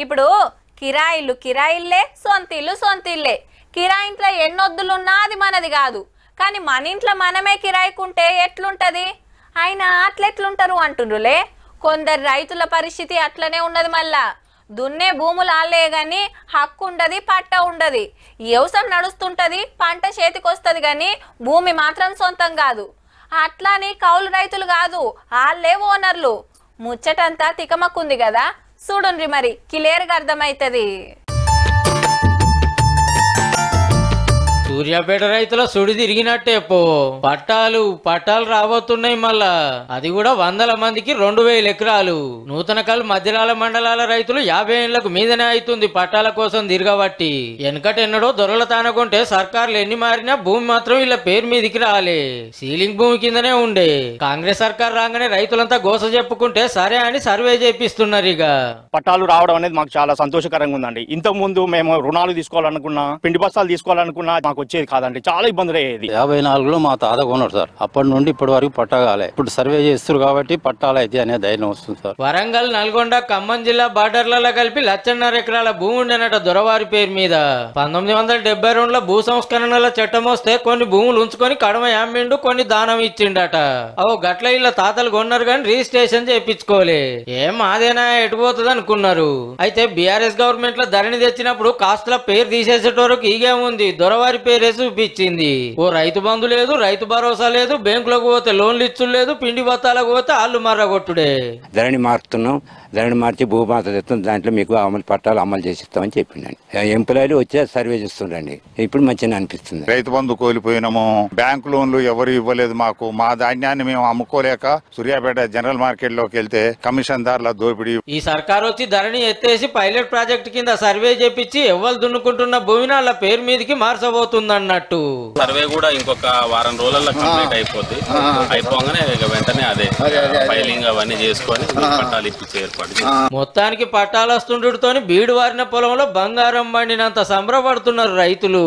ఇప్పుడు కిరాయిల్లే సొంతిల్లే కిరాయింట్లో ఎన్నొద్దులున్నా అది మనది కాదు. కానీ మన ఇంట్లో మనమే కిరాయికుంటే ఎట్లుంటది? అయినా అట్లెట్లుంటారు అంటుండ్రులే. కొందరు రైతుల పరిస్థితి అట్లనే ఉన్నది. మళ్ళా దున్నే భూములు ఆలే గాని హక్కు ఉండదు, పట్ట ఉండదు. వ్యవసాయం నడుస్తుంటది, పంట చేతికొస్తుంది గాని భూమి మాత్రం సొంతం కాదు. అట్లాని కౌలు రైతులు కాదు, వాళ్ళే ఓనర్లు. ముచ్చటంతా తికమక్కుంది కదా, చూడుండ్రి మరి క్లియర్గా అర్థమైతది. సూర్యాపేట రైతుల సుడి తిరిగినట్టే పట్టాలు రాబోతున్నాయి. మళ్ళా అది కూడా 100 మందికి 2000 ఎకరాలు. నూతనకల్ మధ్యలాల మండలాల రైతులు 50 ఏళ్లకు మీదనే అవుతుంది పట్టాల కోసం తిరగబట్టి. వెనకటెన్నడో దొరల తానకుంటే సర్కార్లు ఎన్ని మారినా భూమి మాత్రం వీళ్ళ పేరు మీదికి రాలే. సీలింగ్ భూమి కిందనే ఉండే. కాంగ్రెస్ సర్కార్ రాగానే రైతులంతా గోస చెప్పుకుంటే సరే అని సర్వే చేపిస్తున్నారు. ఇక పట్టాలు రావడం అనేది మాకు చాలా సంతోషకరంగా ఉందండి. ఇంతకు ముందు మేము రుణాలు తీసుకోవాలనుకున్నా, పిండి బస్తాలు తీసుకోవాలనుకున్నా మాకు వచ్చేది కాదండి, చాలా ఇబ్బందులు అయ్యేది. 54లో మా తాత కొన్నాడు సార్. అప్పటి నుండి ఇప్పటి వరకు పట్టాగాలే. ఇప్పుడు సర్వే చేస్తారు కాబట్టి పట్టాలు అయితే అనే ధైర్యం వస్తుంది సార్. వరంగల్, నల్గొండ, ఖమ్మం జిల్లా బార్డర్లలో కలిపి 1,50,000 ఎకరాల భూమి ఉండేనట దొరవారి పేరు మీద. 1972లో భూ సంస్కరణల చట్టం వస్తే కొన్ని భూములు ఉంచుకొని కడమ అమ్మిండు, కొన్ని దానం ఇచ్చిండట. అవో గట్ల ఇళ్ళ తాతలు కొన్నారు కానీ రిజిస్ట్రేషన్ చేయించుకోలే. ఏం అదేనా ఎటుపోతుంది అనుకున్నారు. అయితే బీఆర్ఎస్ గవర్నమెంట్ లో ధరణి తెచ్చినప్పుడు కాస్తుల పేరు తీసేసేటోరకు ఈగేముంది, దొరవారి పేరే చూపించింది. ఓ రైతు బంధు లేదు, రైతు భరోసా లేదు, బ్యాంకులకు పోతే లోన్లు ఇచ్చులు లేదు, పిండి బత్తాలకు పోతే ఆళ్ళు మర్రగొట్టుడే. ధరణి మారుతున్నాం, ధరణి మార్చి భూమాత తెస్తాం, దాంట్లో మీకు పట్టాలు అమలు చేసిస్తామని చెప్పిండండి. ఎంప్లాయీలు వచ్చే సర్వే చేస్తుండండి. ఇప్పుడు మంచిగా అనిపిస్తుంది. రైతు బంధు కోల్పోయినాము, బ్యాంకు లోన్లు ఎవరు ఇవ్వలేదు మాకు. మా ధాన్యాన్ని మేము అమ్ముకోలేక సూర్యాపేట జనరల్ మార్కెట్ లోకి వెళ్తే కమిషన్ దారుల దోపిడీ. ఈ సర్కార్ వచ్చి ధరణి ఎత్తేసి పైలట్ ప్రాజెక్ట్ కింద సర్వే చేపించి ఎవరు దున్నుకుంటున్న భూమిని వాళ్ళ పేరు మీదకి మార్చబోతుంది అన్నట్టు. సర్వే కూడా ఇంకొక వారం రోజుల్లో కంప్లీట్ అయిపోద్ది. అయిపోగానే వెంటనే అదే ఫైలింగ్ అవన్నీ చేసుకొని పట్టాలు ఇప్పించే ఏర్పాటు. మొత్తానికి పట్టాలు వస్తుండటంతో బీడు వారిన పొలంలో బంగారం పండినంత సంబరపడుతున్నారు రైతులు.